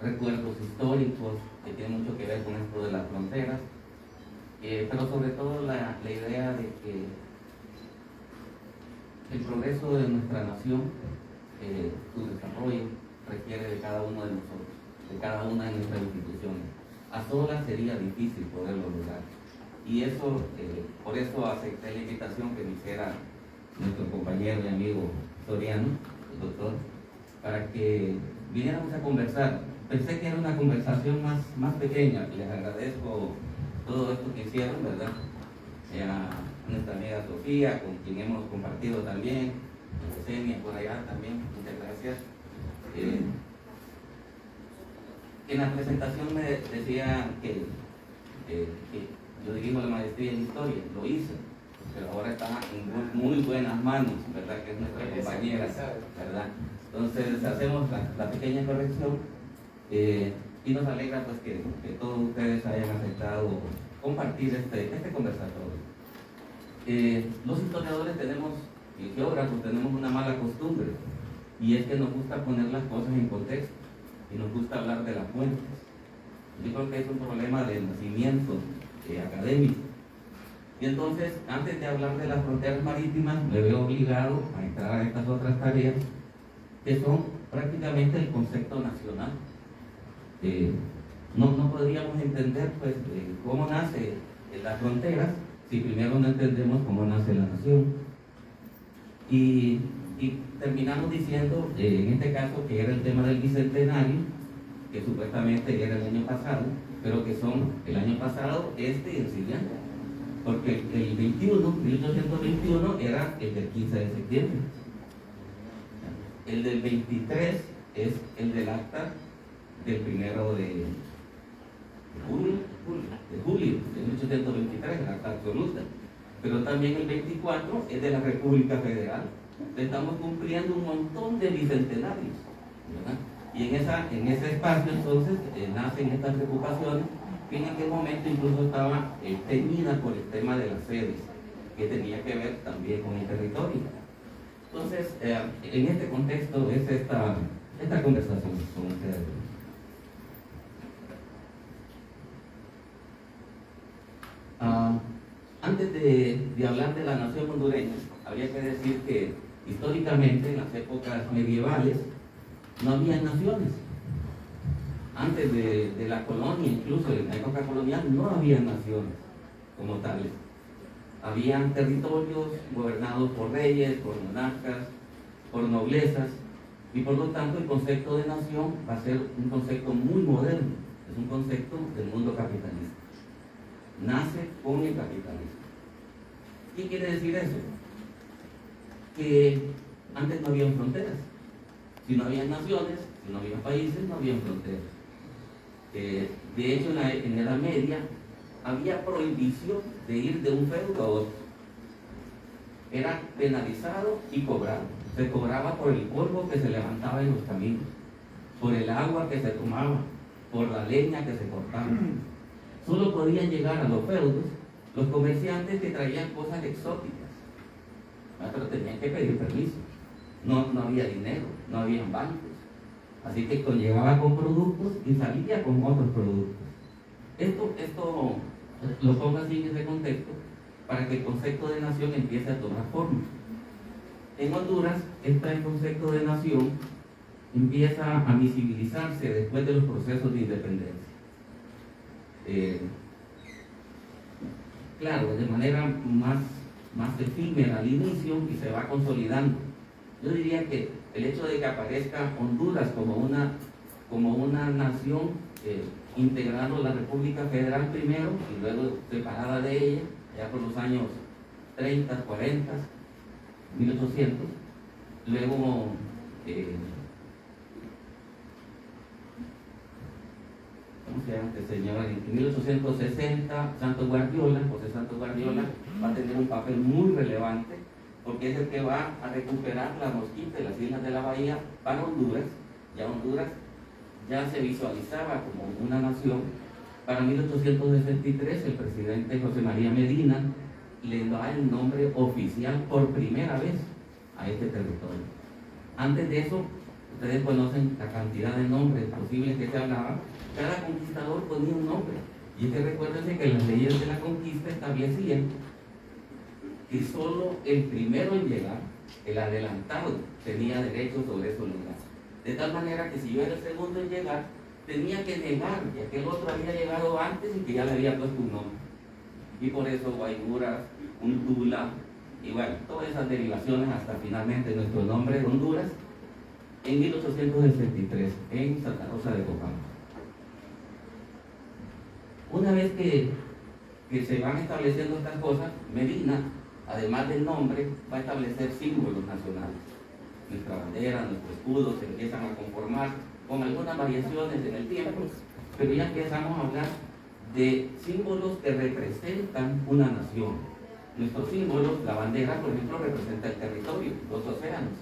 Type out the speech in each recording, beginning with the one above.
recuerdos históricos que tienen mucho que ver con esto de las fronteras, pero sobre todo la idea de que el progreso de nuestra nación, su desarrollo, requiere de cada uno de nosotros, de cada una de nuestras instituciones. A solas sería difícil poderlo lograr. Y eso, por eso acepté la invitación que me hiciera nuestro compañero y amigo Soriano, el doctor, para que viniéramos a conversar. Pensé que era una conversación más pequeña. Les agradezco todo esto que hicieron, ¿verdad? A nuestra amiga Sofía, con quien hemos compartido también, Yesenia por allá también, muchas gracias. En la presentación me decía que yo dirijo la maestría en historia, lo hice, pero ahora está en muy buenas manos, ¿verdad? Que es nuestra compañera, ¿verdad? Entonces hacemos la pequeña corrección y nos alegra pues que todos ustedes hayan aceptado compartir este conversatorio. Los historiadores tenemos, y geógrafos tenemos una mala costumbre, y es que nos gusta poner las cosas en contexto y nos gusta hablar de las fuentes. Yo creo que es un problema de nacimiento académico. Y entonces, antes de hablar de las fronteras marítimas, me veo obligado a entrar a estas otras tareas que son prácticamente el concepto nacional. No podríamos entender pues cómo nace las fronteras si primero no entendemos cómo nace la nación. Y terminamos diciendo, en este caso, que era el tema del bicentenario, que supuestamente era el año pasado, pero que son el año pasado y el siguiente, porque el 1821 era el del 15 de septiembre. El del 23 es el del acta del 1 de julio de 1823, el acta absoluta. Pero también el 24 es de la República Federal. Estamos cumpliendo un montón de bicentenarios, ¿verdad? Y en ese espacio entonces nacen estas preocupaciones que en aquel momento incluso estaba teñida por el tema de las sedes, que tenía que ver también con el territorio. Entonces, en este contexto es esta conversación con ustedes. Antes de hablar de la nación hondureña, habría que decir que históricamente en las épocas medievales no había naciones. Antes de la colonia, incluso en la época colonial, no había naciones como tales. Habían territorios gobernados por reyes, por monarcas, por noblezas, y por lo tanto el concepto de nación va a ser un concepto muy moderno, es un concepto del mundo capitalista. Nace con el capitalismo. ¿Qué quiere decir eso? Que antes no habían fronteras. Si no había naciones, si no había países, no había fronteras. De hecho, en la Edad Media había prohibición de ir de un feudo a otro. Era penalizado y cobrado. Se cobraba por el polvo que se levantaba en los caminos, por el agua que se tomaba, por la leña que se cortaba. Solo podían llegar a los feudos los comerciantes que traían cosas exóticas, pero tenían que pedir permiso. No había dinero, no había bancos. Así que llegaba con productos y salía con otros productos. Esto lo pongo así en ese contexto para que el concepto de nación empiece a tomar forma. En Honduras, este concepto de nación empieza a visibilizarse después de los procesos de independencia. Claro, de manera más efímera al inicio y se va consolidando. Yo diría que el hecho de que aparezca Honduras como una nación, integrando la República Federal primero y luego separada de ella, ya por los años 30, 40, 1800, luego ¿cómo se llama este señor? En 1860, José Santos Guardiola, va a tener un papel muy relevante, porque es el que va a recuperar la Mosquita y las Islas de la Bahía para Honduras. Ya Honduras ya se visualizaba como una nación. Para 1863, el presidente José María Medina le da el nombre oficial por primera vez a este territorio. Antes de eso, Ustedes conocen la cantidad de nombres posibles que se hablaban. Cada conquistador ponía un nombre. Y es que recuérdense que las leyes de la conquista establecían que solo el primero en llegar, el adelantado, tenía derecho sobre esos lugares. De tal manera que si yo era el segundo en llegar, tenía que negar que aquel otro había llegado antes y que ya le había puesto un nombre. Y por eso Guayuras, Untula, y bueno, todas esas derivaciones hasta finalmente nuestro nombre de Honduras en 1863 en Santa Rosa de Copán. Una vez que se van estableciendo estas cosas, Medina, además del nombre, va a establecer símbolos nacionales. Nuestra bandera, nuestro escudo se empiezan a conformar con algunas variaciones en el tiempo, pero ya empezamos a hablar de símbolos que representan una nación. Nuestros símbolos, la bandera, por ejemplo, representa el territorio, dos océanos,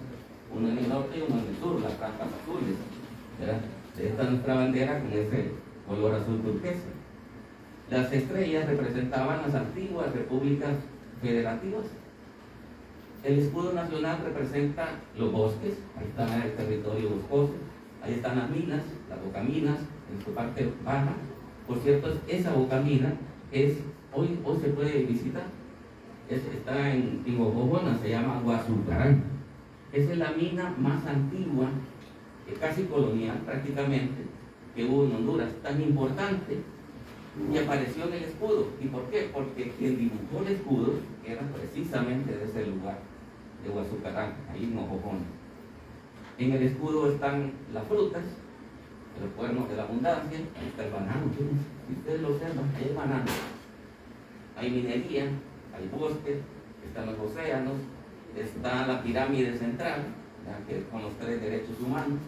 uno en el norte y uno en el sur, las franjas azules, ¿verdad? Esta es nuestra bandera con ese color azul turquesa. Las estrellas representaban las antiguas repúblicas federativas. El escudo nacional representa los bosques, ahí está el territorio boscoso, ahí están las minas, las bocaminas, en su parte baja. Por cierto, esa bocamina hoy se puede visitar. Está en Ojojona, se llama Guazucarán. Esa es la mina más antigua, casi colonial prácticamente, que hubo en Honduras, tan importante, y apareció en el escudo. ¿Y por qué? Porque quien dibujó el escudo era precisamente de ese lugar, de Guazucarán, ahí en Ojojona. En el escudo están las frutas, los cuernos de la abundancia, ahí está el banano, si ustedes lo observan, ahí hay banano, hay minería, hay bosques, están los océanos, está la pirámide central, que con los 3 derechos humanos,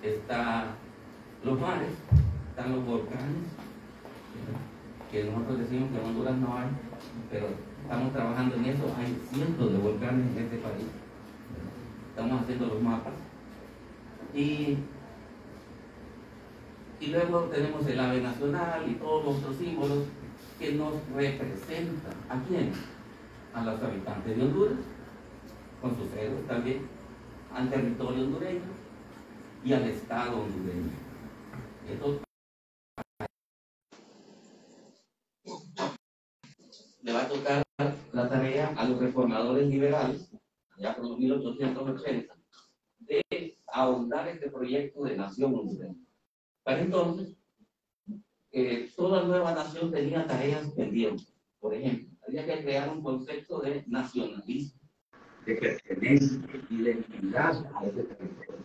están los mares, están los volcanes, que nosotros decimos que en Honduras no hay, pero estamos trabajando en eso. Hay cientos de volcanes en este país, estamos haciendo los mapas, y luego tenemos el ave nacional y todos los otros símbolos que nos representan. ¿A quién? A los habitantes de Honduras, con sus héroes también, al territorio hondureño y al Estado hondureño. Esto le va a tocar la tarea a los reformadores liberales, ya por los 1880, de ahondar este proyecto de nación hondureña. Para entonces, toda nueva nación tenía tareas pendientes. Por ejemplo, había que crear un concepto de nacionalismo, de pertenencia, de identidad a ese territorio,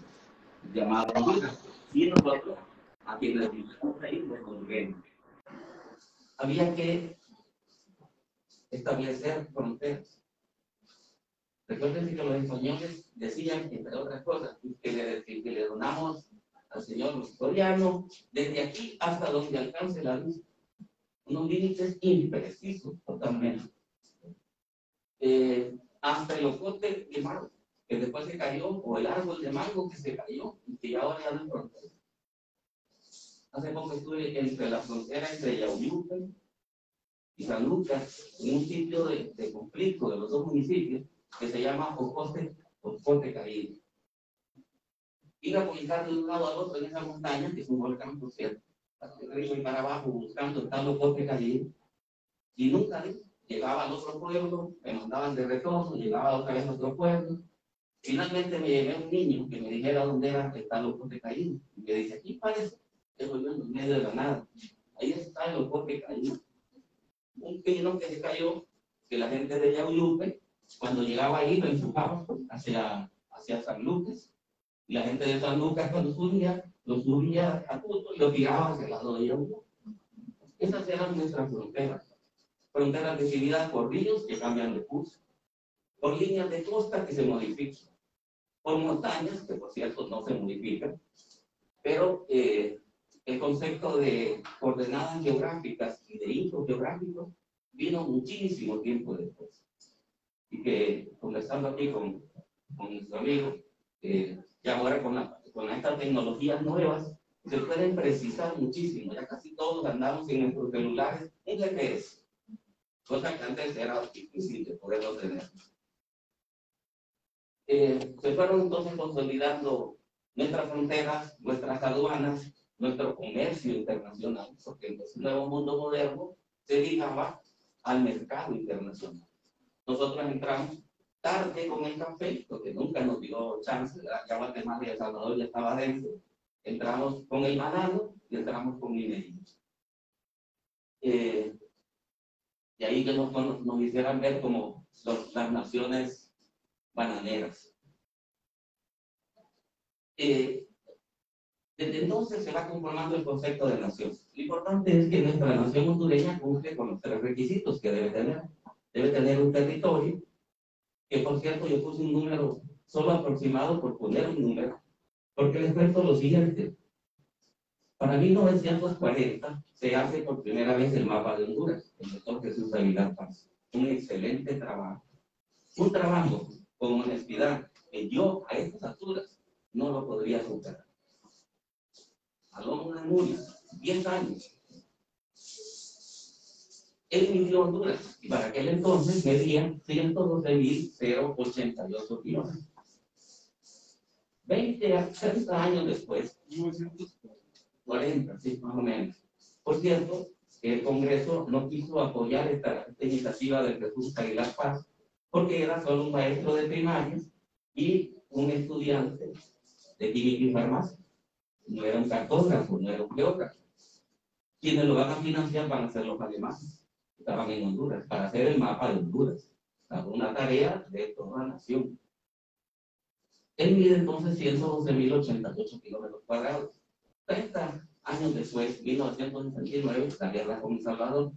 llamado Honduras. Y nosotros, a quienes vivimos ahí, los hondureños. Había que establecer fronteras. Recuerden que los españoles decían, entre otras cosas, que le donamos al señor Soriano desde aquí hasta donde alcance la luz. Unos límites imprecisos totalmente. Hasta el ocote de mango, que después se cayó, o el árbol de mango que se cayó y que ya ahora ya no es frontera. Hace poco estuve entre la frontera entre Yauyupe y San Lucas, en un sitio de conflicto de los dos municipios, que se llama Ocote Caído. Ir a publicar de un lado al otro en esa montaña, que es un volcán, por cierto, arriba y para abajo buscando tal Ocote Caído, y nunca llegaba al otro pueblo, me mandaban de retorno, llegaba otra vez a otro pueblo. Finalmente me llevé un niño que me dijera dónde era el tal Ocote Caído, y me dice, aquí parece, yo en medio de la nada, ahí está el Ocote Caído. Un pino que se cayó, que la gente de Yauyupe, cuando llegaba ahí, lo empujaba hacia San Lucas. Y la gente de San Lucas, cuando lo subía a punto y lo tiraba hacia el lado de Yauyupe. Esas eran nuestras fronteras. Fronteras definidas por ríos que cambian de curso, por líneas de costa que se modifican, por montañas que, por cierto, no se modifican, pero el concepto de coordenadas geográficas y de hitos geográficos vino muchísimo tiempo después. Y que, conversando aquí con nuestro amigo, ya ahora con estas tecnologías nuevas, se pueden precisar muchísimo. Ya casi todos andamos en nuestros celulares un GPS, cosa que antes era difícil de poderlo tener. Se fueron entonces consolidando nuestras fronteras, nuestras aduanas, nuestro comercio internacional, porque en ese nuevo mundo moderno se ligaba al mercado internacional. Nosotros entramos tarde con el café, porque nunca nos dio chance, ya Guatemala y El Salvador ya estaba dentro. Entramos con el banano y entramos con minería. De ahí que nos hicieran ver como las naciones bananeras. Desde entonces se va conformando el concepto de nación. Lo importante es que nuestra nación hondureña cumple con los 3 requisitos que debe tener. Debe tener un territorio, que por cierto yo puse un número solo aproximado por poner un número, porque les cuento lo siguiente. Para 1940 se hace por primera vez el mapa de Honduras, el doctor Jesús Aguilar Paz. Un excelente trabajo. Un trabajo con honestidad que yo a estas alturas no lo podría superar. Alonso de Muri, 10 años. Él midió Honduras y para aquel entonces medía 112.088 kilómetros. 20 a 30 años después, 1940, sí, más o menos. Por cierto, el Congreso no quiso apoyar esta iniciativa de Jesús Aguilar Paz porque era solo un maestro de primaria y un estudiante de química y farmacia. No era un cartógrafo, no era un geógrafo. Quienes lo van a financiar van a ser los alemanes. Estaban en Honduras para hacer el mapa de Honduras. Una tarea de toda la nación. Él mide entonces 112.088 kilómetros cuadrados. 30 años después, 1969, la guerra con El Salvador.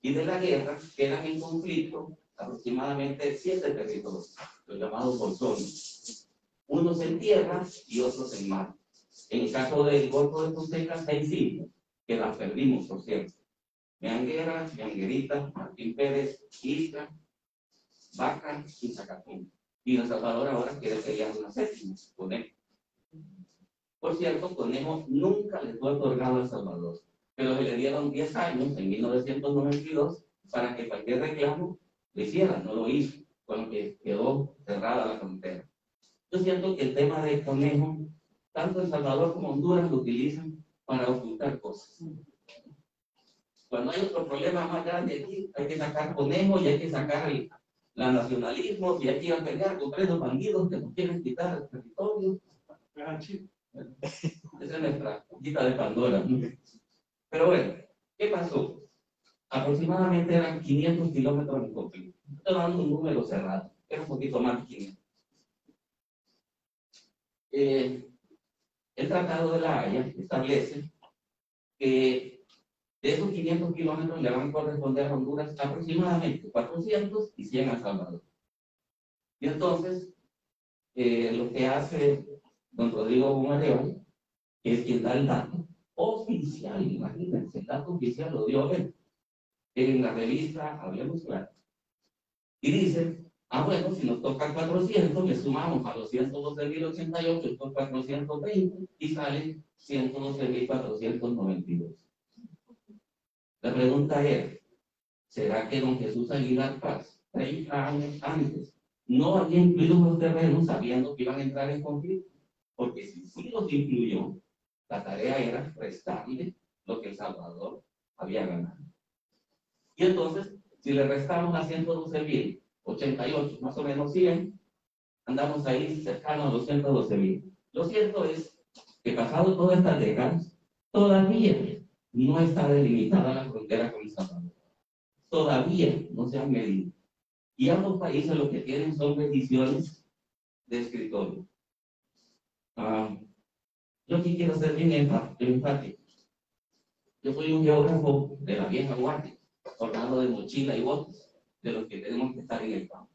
Y de la guerra quedan en conflicto aproximadamente 7 territorios, los llamados bolsones. Unos en tierra y otros en mar. En el caso del Golfo de Fonseca, 6 islas, que las perdimos, por cierto. Meanguera, Meanguerita, Martín Pérez, Isla, Vaca y Zacatún. Y El Salvador ahora quiere pelear una 7ª, Conejo. Por cierto, Conejo nunca le fue otorgado a El Salvador, pero le dieron 10 años, en 1992, para que cualquier reclamo lo hiciera, no lo hizo, con lo que quedó cerrada la frontera. Yo siento que el tema de Conejo, tanto El Salvador como Honduras lo utilizan para ocultar cosas. Cuando hay otro problema más grande aquí, hay que sacar Conejo y hay que sacar el nacionalismo y hay que ir a pelear contra esos bandidos que nos quieren quitar el territorio. Esa es nuestra cajita de Pandora. Pero bueno, ¿qué pasó? Aproximadamente eran 500 kilómetros en conflicto. Estoy dando un número cerrado, era un poquito más de 500. El Tratado de la Haya establece que de esos 500 kilómetros le van a corresponder a Honduras aproximadamente 400 y 100 a El Salvador. Y entonces, lo que hace don Rodrigo Bumareo, que es quien da el dato oficial, imagínense, el dato oficial lo dio él en la revista Hablemos Claro. Y dice, bueno, si nos toca 400, le sumamos a los 112.088, estos 420 y salen 112.492. La pregunta es, ¿será que don Jesús Aguilar Paz, 30 años antes, no había incluido los terrenos sabiendo que iban a entrar en conflicto? Porque si sí los incluyó, la tarea era restarle lo que El Salvador había ganado. Y entonces, si le restamos a 112.088, más o menos 100, andamos ahí cercanos a los 112.000. Lo cierto es que pasado todas estas décadas, todavía no está delimitada la frontera con El Salvador. Todavía no se han medido. Y ambos países lo que tienen son mediciones de escritorio. Yo aquí quiero ser bien enfático. Yo soy un geógrafo de la vieja guardia, formado de mochila y botes, de los que tenemos que estar en el campo.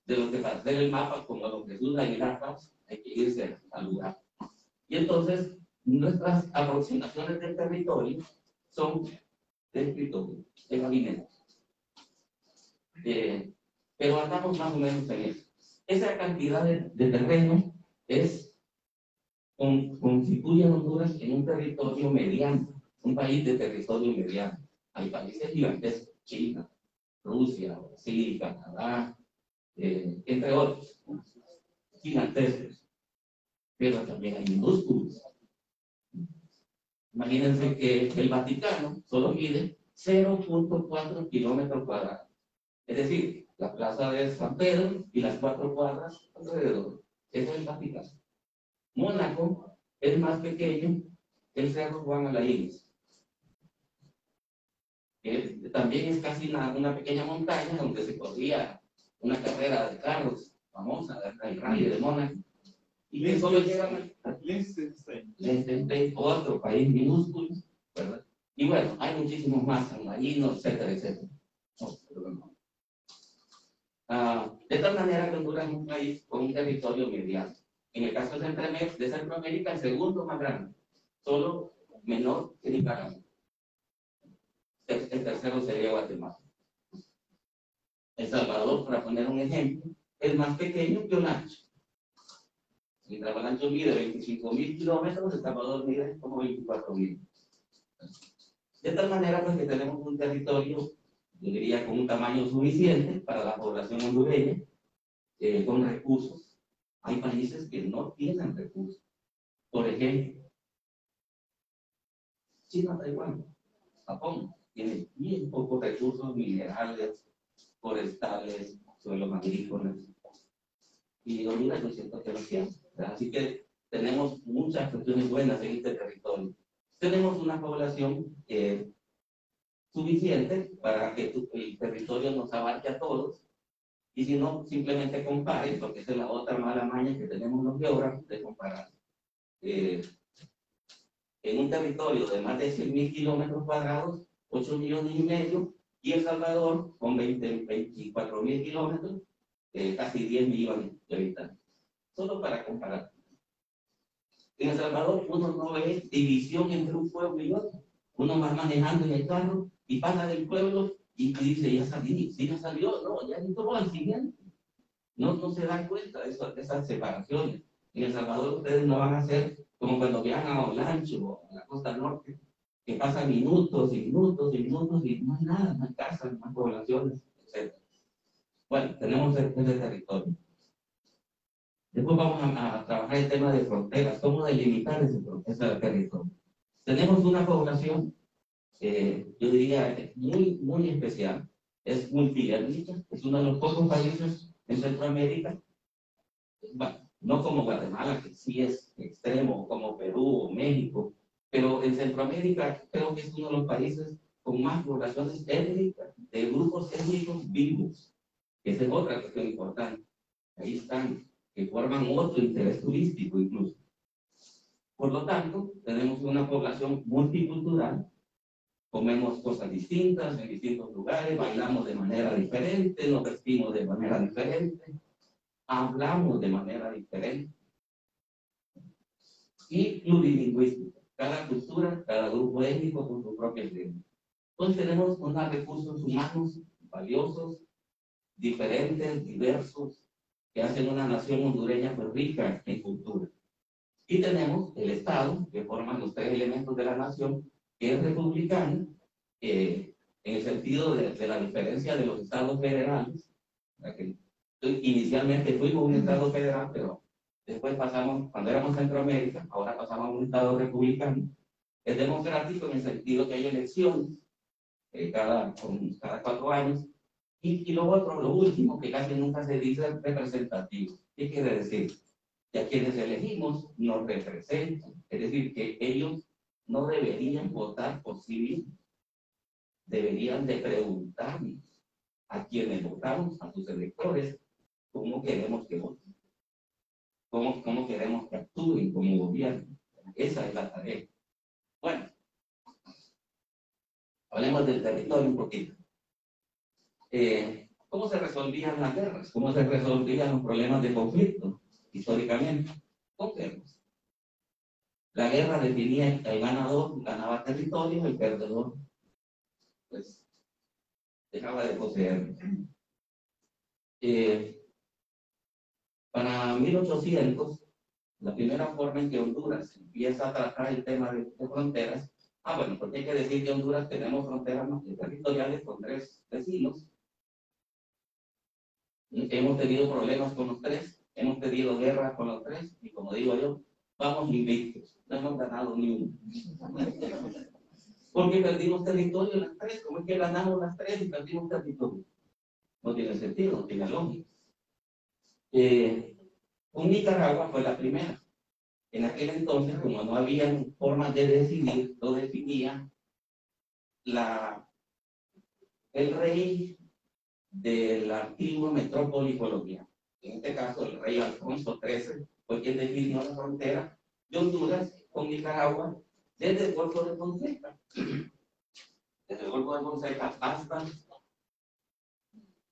De los que para hacer el mapa, como don Jesús Aguilar Paz, hay que irse al lugar. Y entonces, nuestras aproximaciones del territorio son de escritorio, de gabinete. Pero andamos más o menos en eso. Esa cantidad de terreno constituye a Honduras en un territorio mediano, un país de territorio mediano. Hay países gigantescos, China, Rusia, Brasil, Canadá, entre otros, gigantescos. pero también hay minúsculos. Imagínense que el Vaticano solo mide 0.4 kilómetros cuadrados. Es decir, la plaza de San Pedro y las 4 cuadras alrededor. Eso es el Vaticano. Mónaco es más pequeño que el Cerro Juan Alaínez. También es casi una pequeña montaña donde se corría una carrera de carros famosa, el Rally de Mónaco. Y que solo llegan a Liechtenstein, otro país minúsculo, ¿verdad? Y bueno, hay muchísimos más, San Marino, etcétera, etcétera. De tal manera que Honduras es un país con un territorio mediano. En el caso de Centroamérica, el segundo más grande, solo menor que Nicaragua. El tercero sería Guatemala. El Salvador, para poner un ejemplo, es más pequeño que Olancho. Mientras Olancho mide 25.000 kilómetros, El Salvador mide como 24.000. De tal manera pues, que tenemos un territorio, yo diría, con un tamaño suficiente para la población hondureña, con recursos. Hay países que no tienen recursos. Por ejemplo, China, Taiwán, Japón, tiene bien pocos recursos minerales, forestales, suelos agrícolas. Y Honduras yo siento que lo tiene. Así que tenemos muchas cuestiones buenas en este territorio. Tenemos una población suficiente para que el territorio nos abarque a todos. Y si no, simplemente comparen, porque esa es la otra mala maña que tenemos los geógrafos de comparar. En un territorio de más de 100.000 kilómetros cuadrados, 8,5 millones, y El Salvador, con 24.000 kilómetros, casi 10 millones de habitantes. Solo para comparar. En El Salvador uno no ve división entre un pueblo y otro. Uno va manejando en el carro y pasa del pueblo y dice, ya salí, sí, ya salió, no, ya entró al siguiente. No se dan cuenta de esas separaciones. En El Salvador ustedes no van a hacer como cuando viajan a Olancho o a la costa norte, que pasan minutos y minutos y minutos y no hay nada, no hay casas, no hay poblaciones, etc. Bueno, tenemos ese territorio. Después vamos a trabajar el tema de fronteras, cómo delimitar ese territorio. Tenemos una población, yo diría, muy, muy especial, es multiétnica, es uno de los pocos países en Centroamérica, bueno, no como Guatemala, que sí es extremo, como Perú o México, pero en Centroamérica creo que es uno de los países con más poblaciones étnicas, de grupos étnicos vivos. Esa es otra cuestión importante. Ahí están, que forman otro interés turístico incluso. Por lo tanto, tenemos una población multicultural, comemos cosas distintas en distintos lugares, bailamos de manera diferente, nos vestimos de manera diferente, hablamos de manera diferente. Y plurilingüística, cada cultura, cada grupo étnico con su propia lengua. Entonces tenemos unos recursos humanos valiosos, diferentes, diversos, que hacen una nación hondureña pues rica en cultura. Y tenemos el Estado, que forman los tres elementos de la nación, que es republicano, en el sentido de la diferencia de los estados federales. Que inicialmente fuimos un estado federal, pero después pasamos, cuando éramos Centroamérica, ahora pasamos a un estado republicano. Es democrático en el sentido que hay elecciones cada 4 años. Y lo otro, lo último, que casi nunca se dice, es representativo. ¿Qué quiere decir? Que a quienes elegimos nos representan. Es decir, que ellos no deberían votar por sí mismos. Deberían de preguntarnos a quienes votamos, a sus electores, cómo queremos que voten. Cómo queremos que actúen como gobierno. Esa es la tarea. Bueno, hablemos del territorio un poquito. ¿Cómo se resolvían las guerras? ¿Cómo se resolvían los problemas de conflicto históricamente? Con guerras. La guerra definía que el ganador ganaba territorio, el perdedor pues dejaba de poseer. Para 1800, la primera forma en que Honduras empieza a tratar el tema de fronteras, bueno, porque hay que decir que Honduras tenemos fronteras territoriales con 3 vecinos. Hemos tenido problemas con los 3, hemos tenido guerras con los 3, y como digo yo, vamos invictos, no hemos ganado ni uno. Porque perdimos territorio en las tres. ¿Cómo es que ganamos las tres y perdimos territorio? No tiene sentido, no tiene lógica. Con Nicaragua fue la primera. En aquel entonces, como no había formas de decidir, lo definía el rey de la antigua metrópoli colonial. En este caso, el rey Alfonso XIII fue quien definió la frontera de Honduras con Nicaragua desde el Golfo de Fonseca. Desde el Golfo de Fonseca hasta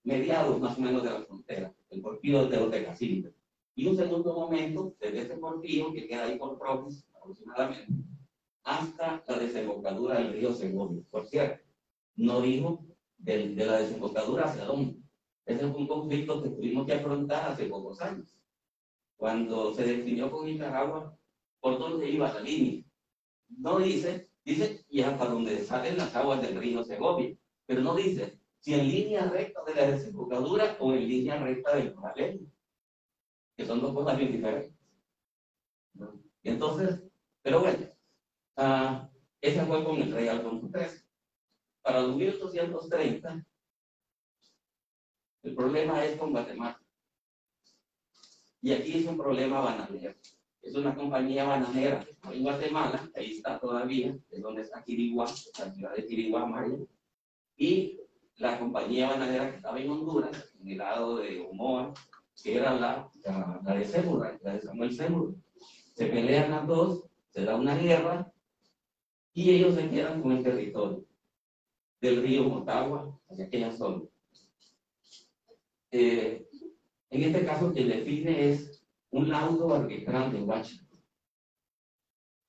mediados más o menos de la frontera, el porfío de Teotecacinte. Y un segundo momento, desde ese porfío que queda ahí por Tropis, aproximadamente, hasta la desembocadura del río Segovia. Por cierto, no dijo de la desembocadura hacia dónde. Ese fue un conflicto que tuvimos que afrontar hace pocos años, cuando se definió con Nicaragua por dónde iba la línea. No dice y hasta donde salen las aguas del río Segovia, pero no dice si en línea recta de la desembocadura o en línea recta del paralelo, que son dos cosas bien diferentes. Y entonces, pero bueno, ese fue con el rey Alfonso XIII. Para los 1830, el problema es con Guatemala. Y aquí es un problema bananero. Es una compañía bananera en Guatemala, ahí está todavía, es donde está Quiriguá, la ciudad de Quiriguá, Maya. Y la compañía bananera que estaba en Honduras, en el lado de Omoa, que era la de Sémura, la de Samuel Sémura. Se pelean las dos, se da una guerra, y ellos se quedan con el territorio del río Motagua hacia aquella zona. En este caso, quien define es un laudo arbitral de Washington.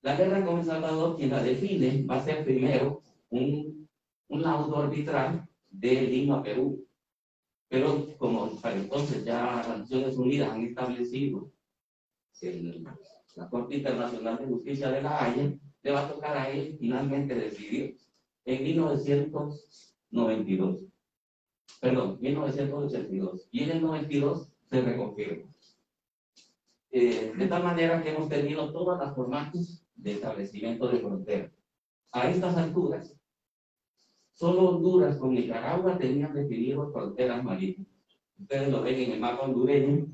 La guerra con El Salvador, quien la define, va a ser primero un laudo arbitral del himno a Perú. Pero como para entonces ya las Naciones Unidas han establecido la Corte Internacional de Justicia de La Haya, le va a tocar a él finalmente decidir en 1992. Perdón, 1982. Y en el 92 se reconfirma. De tal manera que hemos tenido todos los formatos de establecimiento de fronteras. A estas alturas, solo Honduras con Nicaragua tenían definido fronteras marítimas. Ustedes lo ven en el mapa hondureño,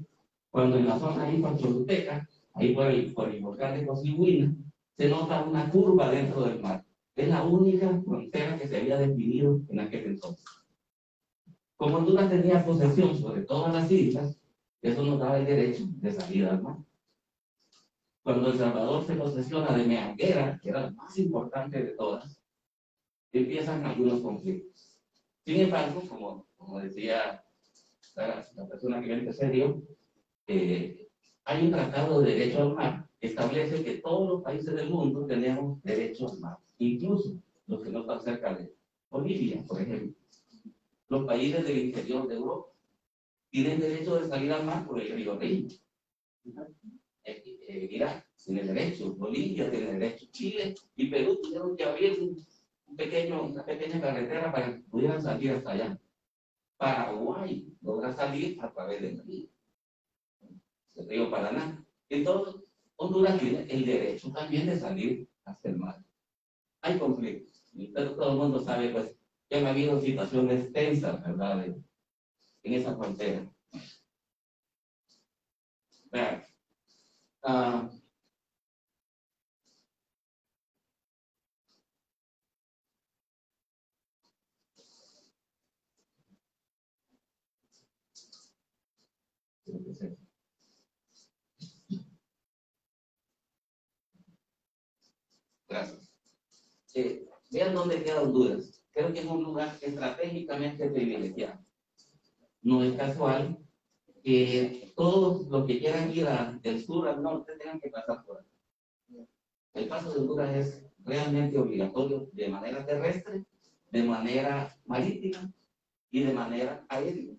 cuando en la zona ahí por Choluteca, ahí por el volcán de Cosiguina, se nota una curva dentro del mar. Es la única frontera que se había definido en aquel entonces. Como Honduras tenía posesión sobre todas las islas, eso nos daba el derecho de salir al mar. Cuando El Salvador se posesiona de Meanguera, que era la más importante de todas, empiezan algunos conflictos. Sin embargo, como decía la persona que me antecedió, hay un tratado de derecho al mar que establece que todos los países del mundo tenemos derecho al mar, incluso los que no están cerca de Bolivia, por ejemplo. Los países del interior de Europa tienen derecho de salir al mar por el río Rin. Irak tiene derecho, Bolivia tiene derecho, Chile y Perú tuvieron que abrir una pequeña carretera para que pudieran salir hasta allá. Paraguay logra salir a través del río Paraná. Entonces, Honduras tiene el derecho también de salir hacia el mar. Hay conflictos, pero todo el mundo sabe pues, que han habido situaciones tensas, ¿verdad?, en esa frontera. Vean. Gracias. Vean dónde queda Honduras. Creo que es un lugar estratégicamente privilegiado. No es casual que todos los que quieran ir del sur al norte tengan que pasar por aquí. El paso de Honduras es realmente obligatorio de manera terrestre, de manera marítima y de manera aérea.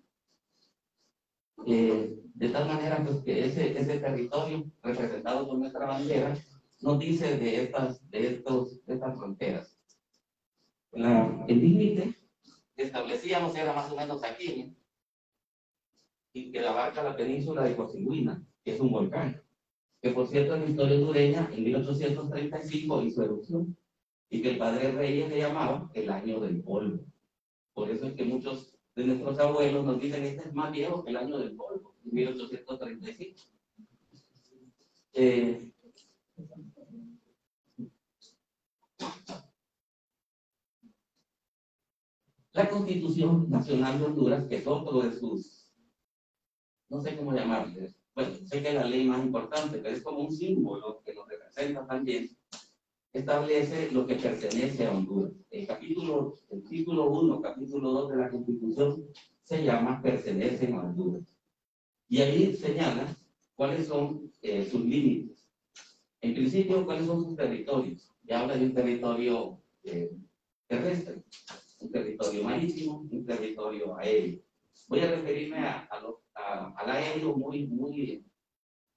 De tal manera pues, que ese territorio representado por nuestra bandera nos dice de estas fronteras. El límite que establecíamos era más o menos aquí, y que abarca la península de Cosiguina, que es un volcán. que por cierto en la historia hondureña en 1835 hizo erupción, y que el padre Reyes le llamaba el año del polvo. Por eso es que muchos de nuestros abuelos nos dicen que este es más viejo que el año del polvo, 1835. La Constitución Nacional de Honduras, que es otro de sus, no sé cómo llamarle, bueno, sé que es la ley más importante, pero es como un símbolo que nos representa también, establece lo que pertenece a Honduras. El título 1, capítulo 2 de la Constitución se llama Pertenecen a Honduras. Y ahí señala cuáles son sus límites. En principio, cuáles son sus territorios. Ya habla de un territorio terrestre, un territorio marítimo, un territorio aéreo. Voy a referirme al aéreo de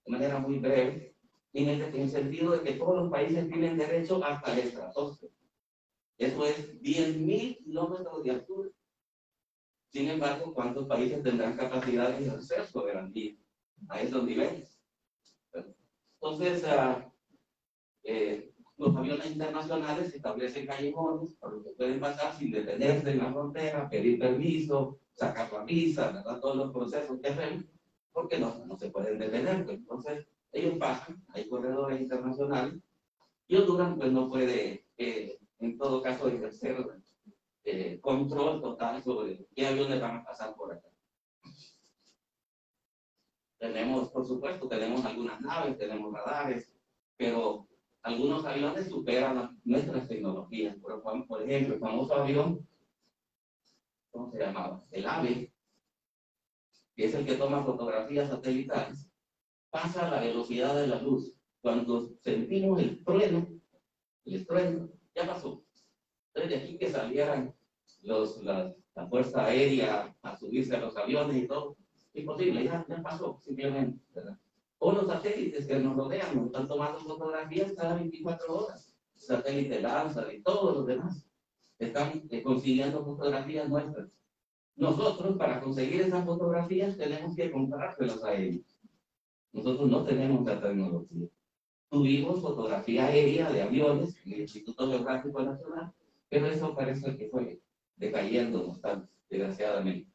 manera muy breve, en el sentido de que todos los países tienen derecho hasta el estratosfera. Eso es 10.000 kilómetros de altura. Sin embargo, ¿cuántos países tendrán capacidad de ejercer soberanía a esos niveles? Entonces, los aviones internacionales establecen callejones por los que pueden pasar sin detenerse en la frontera, pedir permiso, sacar la visa, ¿verdad? Todos los procesos que hacemos, porque no se pueden detener. Pues. Entonces, ellos pasan, hay corredores internacionales, y Honduras pues, no puede, en todo caso, ejercer control total sobre qué aviones van a pasar por acá. Tenemos, por supuesto, tenemos algunas naves, tenemos radares, pero algunos aviones superan nuestras tecnologías. Por ejemplo, el famoso avión, ¿cómo se llamaba? El AVE, que es el que toma fotografías satelitales, pasa a la velocidad de la luz. Cuando sentimos el estruendo, ya pasó. Entonces, de aquí que salieran la Fuerza Aérea a subirse a los aviones y todo, imposible, ya pasó, simplemente, ¿verdad? O los satélites que nos rodean, nos están tomando fotografías cada 24 horas. Satélite Lanza y todos los demás están consiguiendo fotografías nuestras. Nosotros, para conseguir esas fotografías, tenemos que comprárselas a ellos. Nosotros no tenemos la tecnología. Tuvimos fotografía aérea de aviones en el Instituto Geográfico Nacional, pero eso parece que fue decayendo bastante, desgraciadamente.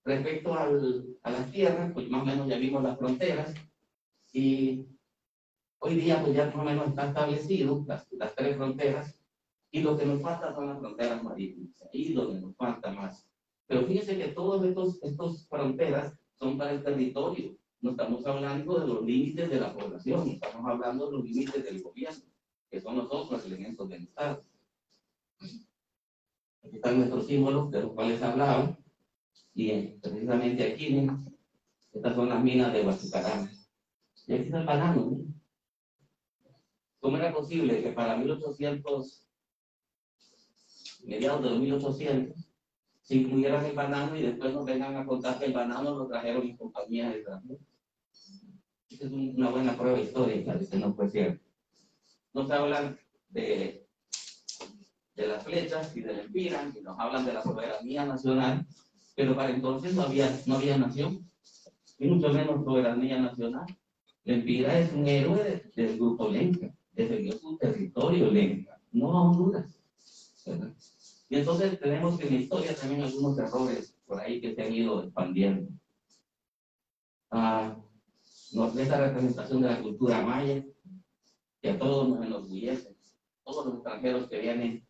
Respecto a las tierras, pues más o menos ya vimos las fronteras, y hoy día pues ya más o menos está establecido las tres fronteras, y lo que nos falta son las fronteras marítimas, ahí donde nos falta más. Pero fíjense que todos estos fronteras son para el territorio, no estamos hablando de los límites de la población, estamos hablando de los límites del gobierno, que son los otros elementos del Estado. Aquí están nuestros símbolos de los cuales hablaba, y precisamente aquí, estas son las minas de Huachicarán. Y aquí está el banano. ¿Sí? ¿Cómo era posible que para 1800, mediados de los 1800, se incluyeran el banano y después nos vengan a contar que el banano lo trajeron en compañías extranjeras? Esa es una buena prueba histórica de que no fue cierto. Nos hablan de las flechas y del empira, y nos hablan de la soberanía nacional, pero para entonces no había nación, y mucho menos soberanía nacional. Empira es un héroe del grupo Lenca, defendió su territorio Lenca, no a Honduras, ¿verdad? Y entonces tenemos en la historia también algunos errores por ahí que se han ido expandiendo. Esta representación de la cultura maya, que a todos nos enorgullece. Todos los extranjeros que vienen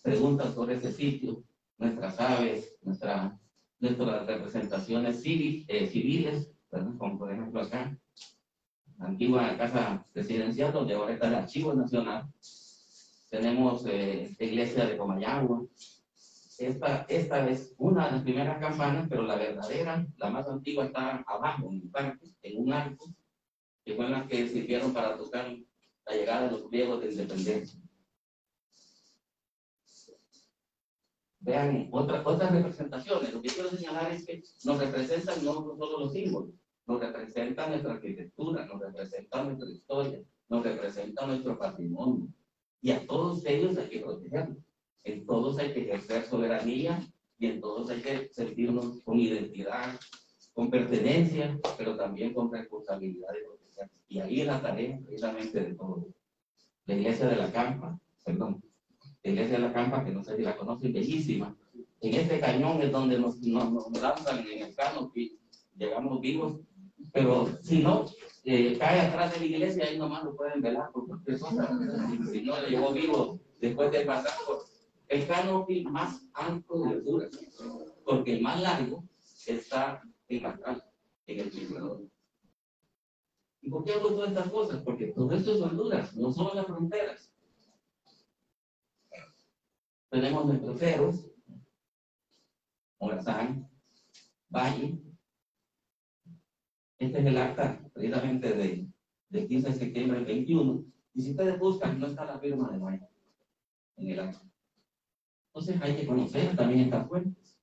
preguntan sobre este sitio, nuestras aves, nuestras representaciones civiles, ¿verdad? Como por ejemplo acá, la antigua casa presidencial, donde ahora está el Archivo Nacional. Tenemos la iglesia de Comayagua. Esta es una de las primeras campanas, pero la verdadera, la más antigua, está abajo, en el parque, en un arco, que fueron las que sirvieron para tocar la llegada de los griegos de independencia. Vean otras representaciones. Lo que quiero señalar es que nos representan no solo los símbolos, nos representan nuestra arquitectura, nos representan nuestra historia, nos representan nuestro patrimonio. Y a todos ellos hay que protegerlos. En todos hay que ejercer soberanía, y en todos hay que sentirnos con identidad, con pertenencia, pero también con responsabilidad de protección. Y ahí es la tarea precisamente de todo. La iglesia de la Campa, perdón, la iglesia de la Campa, que no sé si la conocen, bellísima. En este cañón es donde nos lanzan en el canopy, llegamos vivos, pero si no, cae atrás de la iglesia, ahí nomás lo pueden velar por cualquier cosa. Si no, le llegó vivo después de pasar por el canopy más alto de Honduras, porque el más largo está en Bacal, en el Ecuador. ¿Y por qué hablo todas estas cosas? Porque todo esto es Honduras, no son las fronteras. Tenemos nuestros cerros, Morazán, Valle. Este es el acta precisamente del 15 de septiembre del 21. Y si ustedes buscan, no está la firma de Valle en el acta. Entonces hay que conocer también estas fuentes.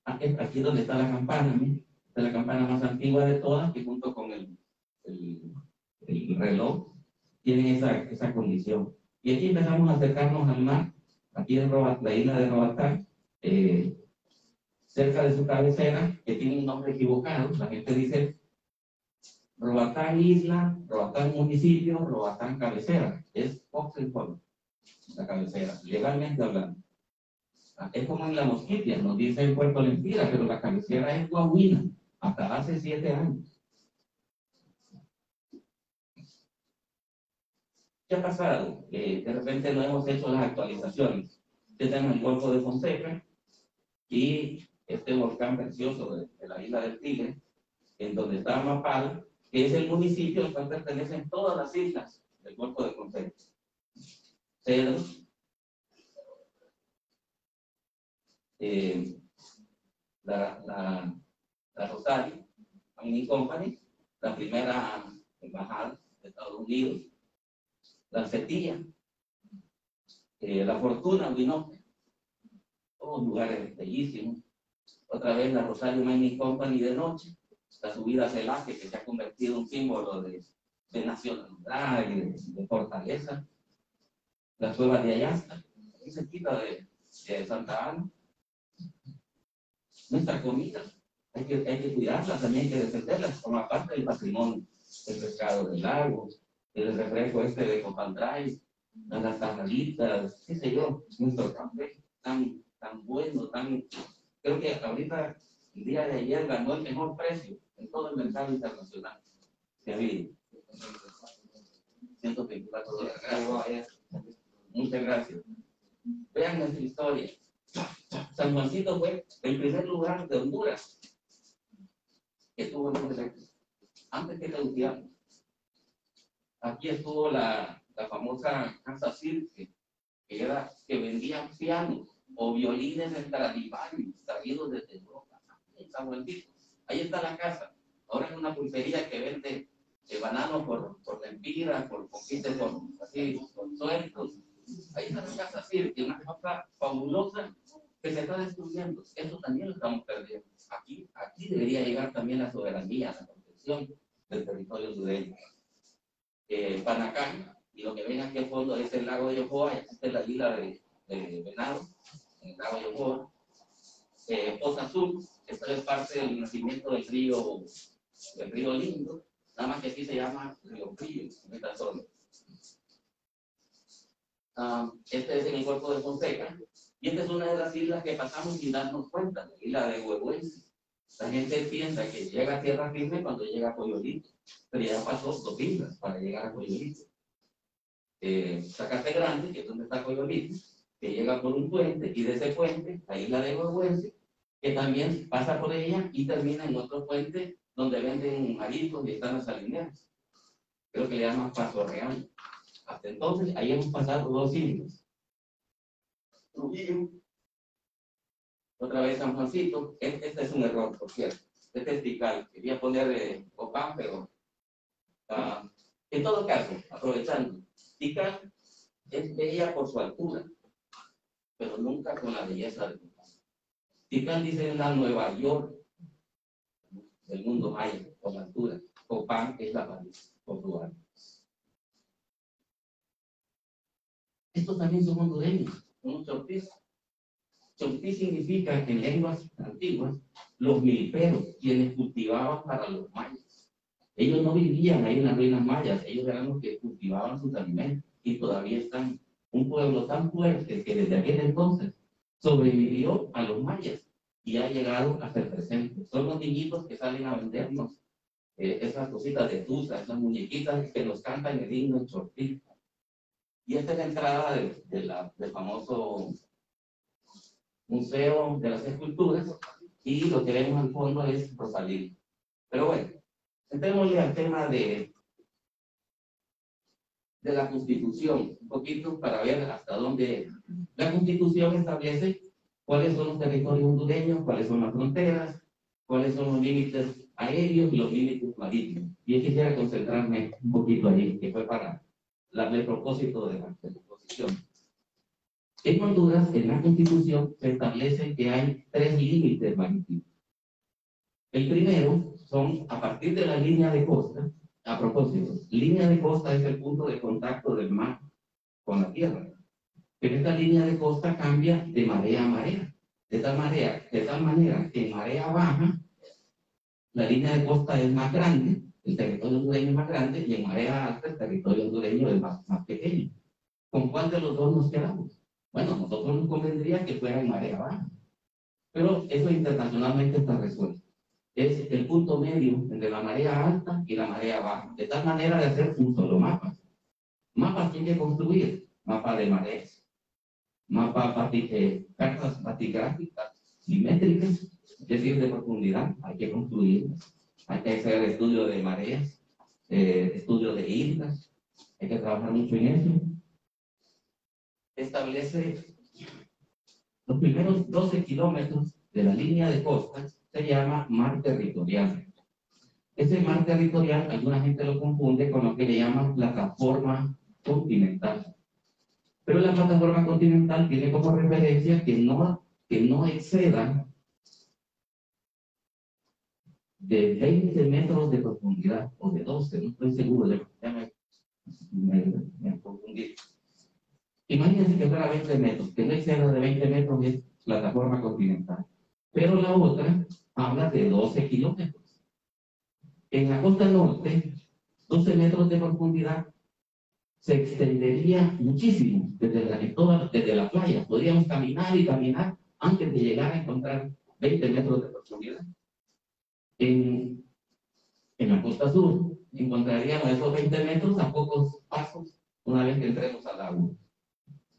Aquí donde está la campana, ¿sí? Esta es la campana más antigua de todas, que junto con el reloj tienen esa condición. Y aquí empezamos a acercarnos al mar, aquí en la isla de Roatán, cerca de su cabecera, que tiene un nombre equivocado. La gente dice Roatán Isla, Roatán Municipio, Roatán Cabecera. Es Oxenford, la cabecera, legalmente hablando. Es como en la Mosquitia, nos dice en Puerto Lempira, pero la cabecera es Coahuila, hasta hace 7 años. ¿Qué ha pasado? De repente no hemos hecho las actualizaciones. Tenemos el Golfo de Fonseca y este volcán precioso de la isla del Tigre, en donde está Mapal, que es el municipio al cual pertenecen todas las islas del Golfo de Fonseca. Cedro, la Rosario Mining Company, la primera embajada de Estados Unidos, la Cetilla, la Fortuna, Winoque, todos lugares bellísimos. Otra vez la Rosario Mining Company de noche, la subida a Celaje, que se ha convertido en un símbolo de nacionalidad y de fortaleza. Las cuevas de Ayasta, aquí cerquita de Santa Ana. Nuestra comida, hay que cuidarla, también hay que defenderla, forma parte del patrimonio. El pescado del lago, el refresco de Copandray, las tajaditas, qué sé yo, nuestro café tan bueno, creo que ahorita, el día de ayer, ganó el mejor precio en todo el mercado internacional que ha habido. $124. Muchas gracias. Vean nuestra historia. San Juancito fue el primer lugar de Honduras que tuvo el eléctrico, antes que Teutiano. Aquí estuvo la famosa Casa Cirque, que vendía pianos o violines en Stradivarius, traídos desde Europa, en San Juancito. Ahí está la casa. Ahora es una pulpería que vende banano por lempira, por poquito, así, con sueltos. Ahí está la Casa Cirque, una cosa fabulosa que se está destruyendo. Eso también lo estamos perdiendo. Aquí debería llegar también la soberanía, la protección del territorio hondureño. Panacán, y lo que ven aquí al fondo es el lago de Yohoa, esta es la isla de Venado, en el lago de Yohoa. Poza Azul, esta es parte del nacimiento del río Lindo, nada más que aquí se llama Río Frío, en esta zona. Este es en el Golfo de Fonseca, y esta es una de las islas que pasamos sin darnos cuenta, la isla de Huehuense. La gente piensa que llega a tierra firme cuando llega a Coyolito, pero ya pasó 2 islas para llegar a Coyolito. Zacate Grande, que es donde está Coyolito, que llega por un puente, y de ese puente, la isla de Huehuense, que también pasa por ella y termina en otro puente donde venden mariscos y están las salineras. Creo que le llaman Paso Real. Hasta entonces, ahí hemos pasado 2 islas. Trujillo, otra vez San Juancito. Este es un error, por cierto. Este es Tikal. Quería poner Copán, pero en todo caso, aprovechando, Tikal es bella por su altura, pero nunca con la belleza de Copán. Tikal dice en la Nueva York del mundo maya, por la altura. Copán es la París, Portugal. Estos también son hondureños, son un sorpresa. Chomtí significa en lenguas antiguas los milperos, quienes cultivaban para los mayas. Ellos no vivían ahí en las ruinas mayas, ellos eran los que cultivaban sus alimentos y todavía están. Un pueblo tan fuerte que desde aquel entonces sobrevivió a los mayas y ha llegado a ser presente. Son los niñitos que salen a vendernos esas cositas de tusa, esas muñequitas que nos cantan el himno Chortí. Y esta es la entrada del famoso Museo de las Esculturas, y lo que vemos al fondo es Rosalía. Pero bueno, entrémosle al tema de la Constitución, un poquito para ver hasta dónde. La Constitución establece cuáles son los territorios hondureños, cuáles son las fronteras, cuáles son los límites aéreos y los límites marítimos. Y yo quisiera concentrarme un poquito ahí, que fue para darle el propósito de la exposición. En Honduras, en la Constitución, se establece que hay 3 límites marítimos. El primero son a partir de la línea de costa. A propósito, línea de costa es el punto de contacto del mar con la tierra. Pero esta línea de costa cambia de marea a marea. De tal manera que en marea baja, la línea de costa es más grande, el territorio hondureño es más grande, y en marea alta, el territorio hondureño es más pequeño. ¿Con cuál de los dos nos quedamos? Bueno, nosotros nos convendría que fuera en marea baja. Pero eso internacionalmente está resuelto. Es el punto medio entre la marea alta y la marea baja, de tal manera de hacer un solo mapa. Mapas tiene que construir, mapa de mareas, cartas batigráficas simétricas, es decir, de profundidad, hay que construir, hay que hacer estudio de mareas, estudio de islas, hay que trabajar mucho en eso. Establece los primeros 12 kilómetros de la línea de costa, se llama mar territorial. Ese mar territorial, alguna gente lo confunde con lo que le llaman plataforma continental. Pero la plataforma continental tiene como referencia que no exceda de 20 metros de profundidad, o de 12, no estoy seguro, ya me confundí. Imagínense que fuera 20 metros, que no exceda de 20 metros es plataforma continental. Pero la otra habla de 12 kilómetros. En la costa norte, 12 metros de profundidad se extendería muchísimo desde la playa. Podríamos caminar y caminar antes de llegar a encontrar 20 metros de profundidad. En la costa sur encontraríamos esos 20 metros a pocos pasos una vez que entremos al agua.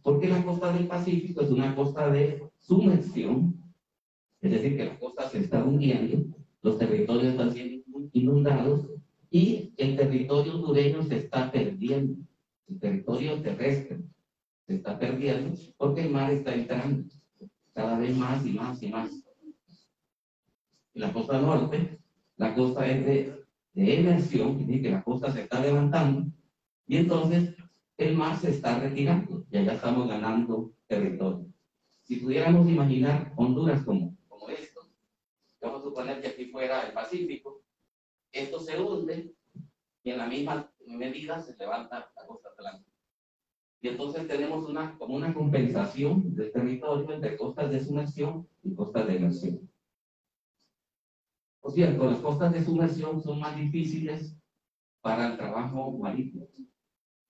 Porque la costa del Pacífico es una costa de sumersión, es decir, que la costa se está hundiendo, los territorios están siendo inundados y el territorio hondureño se está perdiendo, el territorio terrestre se está perdiendo porque el mar está entrando cada vez más y más y más. En la costa norte, la costa es de emersión, quiere decir que la costa se está levantando y entonces el mar se está retirando y allá estamos ganando territorio. Si pudiéramos imaginar Honduras como esto, vamos a suponer que aquí fuera el Pacífico, esto se hunde y en la misma medida se levanta la costa atlántica. Y entonces tenemos como una compensación del territorio entre costas de sumersión y costas de emersión. Por cierto, las costas de sumersión son más difíciles para el trabajo marítimo.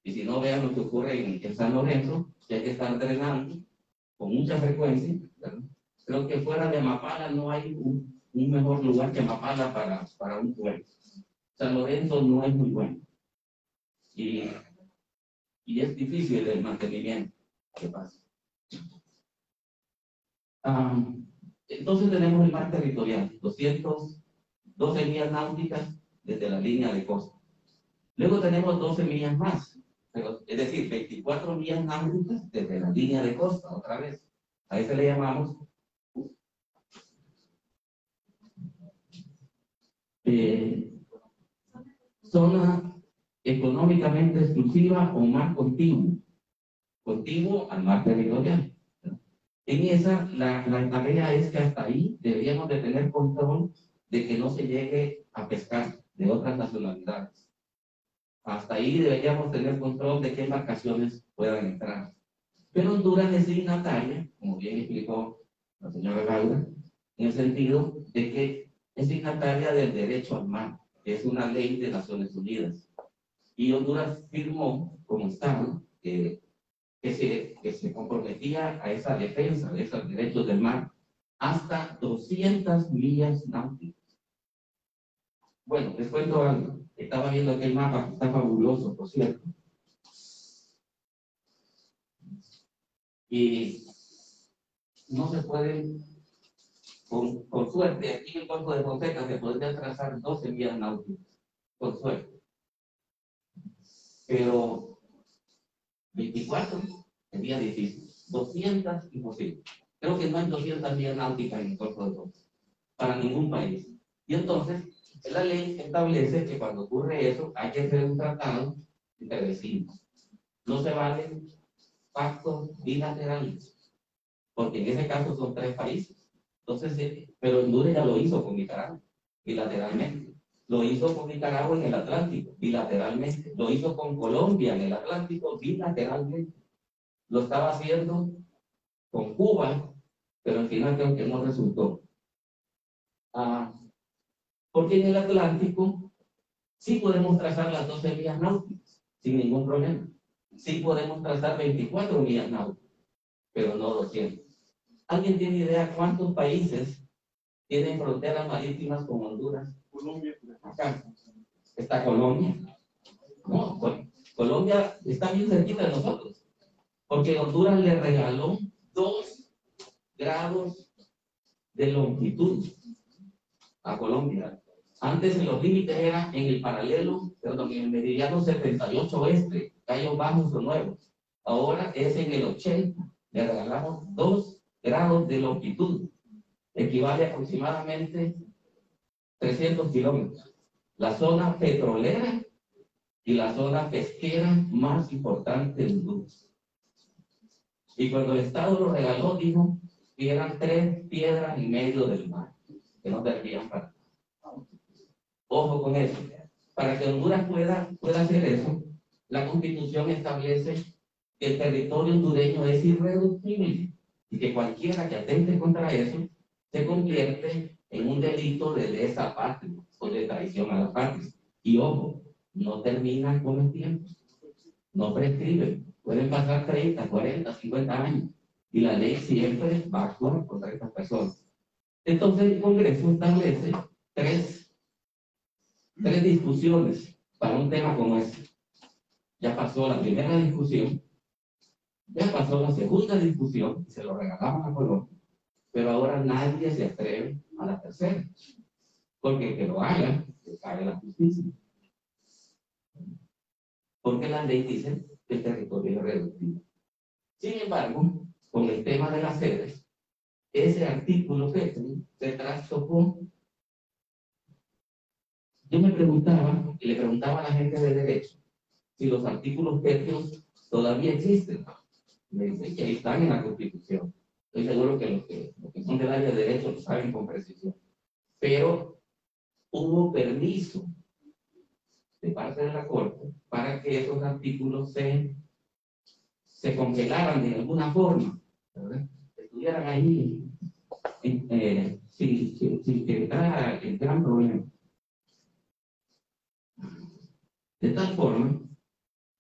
Y si no, vean lo que ocurre en San Lorenzo, que hay que estar drenando con mucha frecuencia, ¿verdad? Creo que fuera de Mapala no hay un mejor lugar que Mapala para un pueblo. San Lorenzo no es muy bueno. Y es difícil el mantenimiento. ¿Qué pasa? Entonces tenemos el mar territorial, 212 millas náuticas desde la línea de costa. Luego tenemos 12 millas más, es decir, 24 millas náuticas desde la línea de costa, otra vez. A ese le llamamos zona económicamente exclusiva o mar contiguo al mar territorial. En esa, la tarea es que hasta ahí deberíamos de tener control de que no se llegue a pescar de otras nacionalidades. Hasta ahí deberíamos tener control de qué embarcaciones puedan entrar. Pero Honduras es signataria, como bien explicó la señora Laura, en el sentido de que es signataria del derecho al mar, que es una ley de Naciones Unidas. Y Honduras firmó como Estado que se comprometía a esa defensa de esos derechos del mar hasta 200 millas náuticas. Bueno, les cuento algo. Estaba viendo aquel mapa que está fabuloso, por cierto. Y no se puede, con suerte, aquí en el Golfo de Fonseca se podría trazar 12 millas náuticas, con suerte. Pero 24 sería difícil. 200, imposible. Creo que no hay 200 millas náuticas en el Golfo de Fonseca, para ningún país. Y entonces, la ley establece que cuando ocurre eso, hay que hacer un tratado entre vecinos. No se valen pactos bilaterales, porque en ese caso son 3 países. Entonces, pero Honduras ya lo hizo con Nicaragua, bilateralmente. Lo hizo con Nicaragua en el Atlántico, bilateralmente. Lo hizo con Colombia en el Atlántico, bilateralmente. Lo estaba haciendo con Cuba, pero al final creo que no resultó. Porque en el Atlántico sí podemos trazar las 12 millas náuticas, sin ningún problema. Sí podemos trazar 24 millas náuticas, pero no 200. ¿Alguien tiene idea cuántos países tienen fronteras marítimas con Honduras? Colombia. Acá está Colombia. No, Colombia está bien cerquita de nosotros, porque Honduras le regaló 2 grados de longitud a Colombia. Antes los límites eran en el paralelo, perdón, en el meridiano 78 oeste, Cayos Bajos o Nuevos. Ahora es en el 80. Le regalamos 2 grados de longitud. Equivale aproximadamente 300 kilómetros. La zona petrolera y la zona pesquera más importante del mundo. Y cuando el Estado lo regaló, dijo que eran 3 piedras y medio del mar, que no servían para. Ojo con eso. Para que Honduras pueda hacer eso, la Constitución establece que el territorio hondureño es irreductible y que cualquiera que atente contra eso se convierte en un delito de lesa patria o de traición a la patria. Y ojo, no termina con el tiempo, no prescribe. Pueden pasar 30, 40, 50 años y la ley siempre va a actuar contra estas personas. Entonces el Congreso establece tres discusiones para un tema como este. Ya pasó la primera discusión, ya pasó la segunda discusión, y se lo regalamos a Colombia, pero ahora nadie se atreve a la tercera, porque el que lo haga, le cae la justicia. Porque la ley dice que el territorio es reductible. Sin embargo, con el tema de las sedes, ese artículo Petri se trastocó. Yo me preguntaba, y le preguntaba a la gente de derecho, si los artículos pétreos todavía existen. Me dicen que ahí están en la Constitución. Estoy seguro que los que son del área de derecho lo saben con precisión. Pero hubo permiso de parte de la Corte para que esos artículos se congelaran de alguna forma, ¿verdad? Estuvieran ahí sin que entrara el gran problema. De tal forma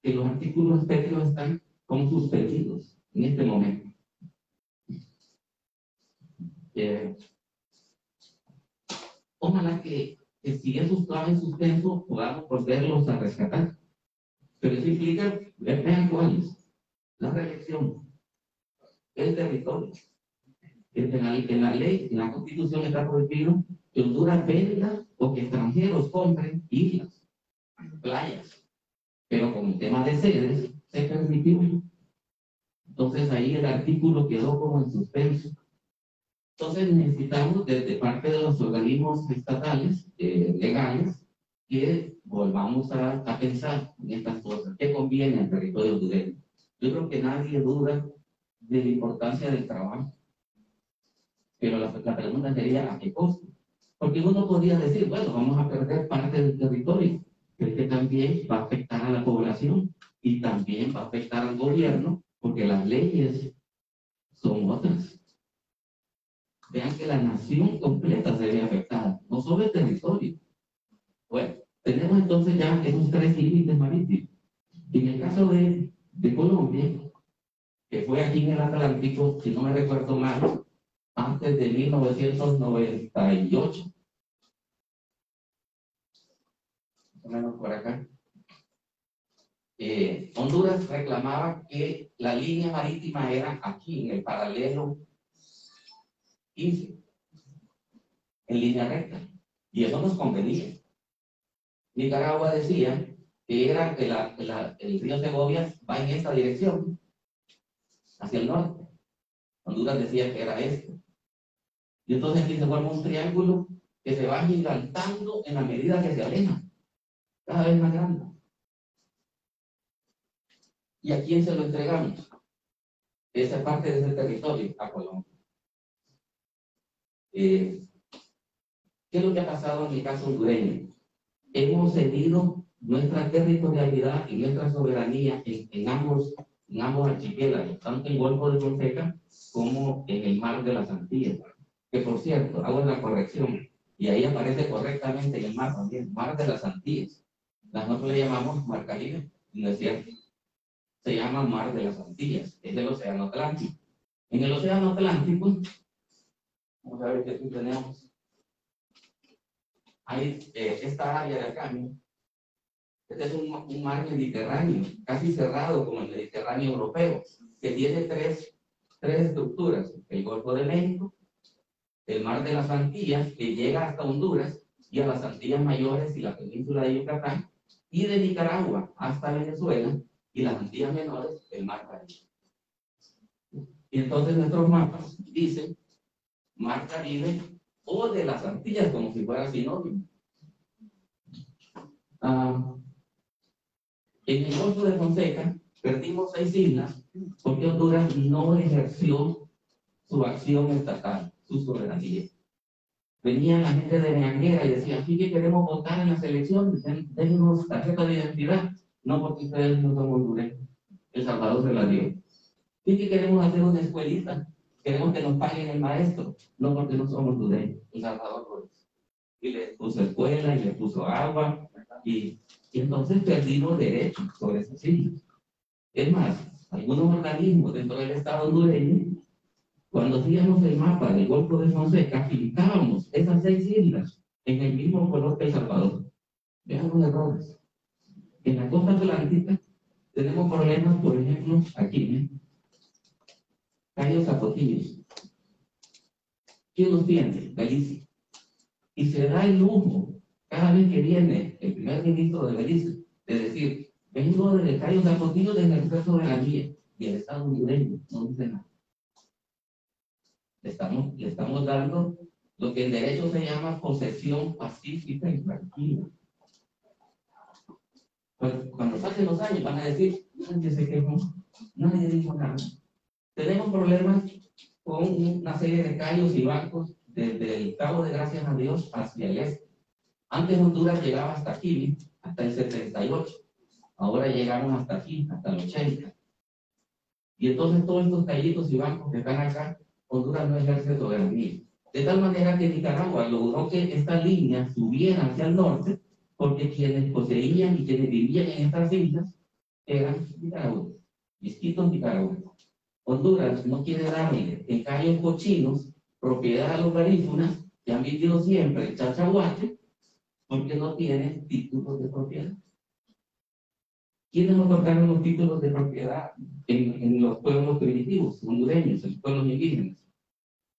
que los artículos pétreos están como suspendidos en este momento. Ojalá que si esos estaban en suspenso podamos volverlos a rescatar. Pero eso implica, vean cuáles: la reelección, el territorio. En la ley, en la Constitución está prohibido que Honduras venda o que extranjeros compren islas, playas. Pero con el tema de sedes se permitió. Entonces ahí el artículo quedó como en suspenso. Entonces necesitamos desde parte de los organismos estatales, legales, que volvamos a pensar en estas cosas. ¿Qué conviene al territorio hondureño? Yo creo que nadie duda de la importancia del trabajo. Pero la pregunta sería, ¿a qué costo? Porque uno podría decir, bueno, vamos a perder parte del territorio, pero que también va a afectar a la población y también va a afectar al gobierno, porque las leyes son otras. vean que la nación completa se ve afectada, no solo el territorio. Bueno, tenemos entonces ya esos tres límites marítimos. En el caso de Colombia, que fue aquí en el Atlántico, si no me recuerdo mal, antes de 1998, más o menos por acá, Honduras reclamaba que la línea marítima era aquí, en el paralelo 15, en línea recta, y eso nos convenía. Nicaragua decía que era que el río Segovia va en esta dirección, hacia el norte. Honduras decía que era esto. Y entonces aquí se forma un triángulo que se va gigantando en la medida que se aleja, cada vez más grande. ¿Y a quién se lo entregamos? Esa parte de ese territorio, a Colombia. ¿Qué es lo que ha pasado en el caso hondureño? Hemos cedido nuestra territorialidad y nuestra soberanía en ambos archipiélagos, tanto en el Golfo de Fonseca como en el Mar de las Antillas. Que por cierto, hago una corrección, y ahí aparece correctamente en el mar también, Mar de las Antillas. Nosotros le llamamos Mar Caribe, no es cierto. Se llama Mar de las Antillas, es del Océano Atlántico. En el Océano Atlántico, vamos a ver qué aquí tenemos. Hay esta área de acá, ¿no? Este es un mar mediterráneo, casi cerrado como el Mediterráneo europeo, que tiene tres estructuras: el Golfo de México, el Mar de las Antillas, que llega hasta Honduras y a las Antillas Mayores y la península de Yucatán, y de Nicaragua hasta Venezuela y las Antillas Menores, el Mar Caribe. Y entonces nuestros mapas dicen Mar Caribe o de las Antillas, como si fuera sinónimo. En el Golfo de Fonseca perdimos 6 islas porque Honduras no ejerció su acción estatal, su soberanía. Venía la gente de Neanguera y decía: aquí que queremos votar en las elecciones, dennos tarjeta de identidad. No, porque ustedes no son hondureños. El Salvador se la dio. ¿Y que queremos hacer una escuelita? Queremos que nos paguen el maestro. No, porque no somos hondureños. El Salvador lo hizo. Y les puso escuela y les puso agua. Y entonces perdimos derechos sobre esas islas. Es más, algunos organismos dentro del Estado hondureño, cuando hacíamos el mapa del Golfo de Fonseca, pintábamos esas 6 islas en el mismo color que El Salvador. Vean los errores. En la costa atlántica tenemos problemas, por ejemplo, aquí, Cayos Zapotillos. ¿Quién los tiene? Galicia. Y se da el lujo, cada vez que viene el primer ministro de Galicia, de decir: vengo de Cayos Zapotillos de ejercer soberanía, y el Estado hondureño no dice nada. Le estamos dando lo que en derecho se llama posesión pacífica y tranquila. Pues cuando pasen los años van a decir: nadie se quejó, nadie dijo nada. Tenemos problemas con una serie de cayos y bancos desde el Cabo de Gracias a Dios hacia el este. Antes Honduras llegaba hasta aquí, hasta el 78. Ahora llegamos hasta aquí, hasta el 80. Y entonces todos estos callitos y bancos que están acá, Honduras no ejerce soberanía. De tal manera que Nicaragua logró que esta línea subiera hacia el norte, porque quienes poseían y quienes vivían en estas islas eran nicaragüenses, distintos nicaragüenses. Honduras no quiere darle en cayos cochinos propiedad a los garífunas que han vivido siempre en Chachahuate, porque no tienen títulos de propiedad. ¿Quiénes otorgaron los títulos de propiedad en los pueblos primitivos, hondureños, en los pueblos indígenas?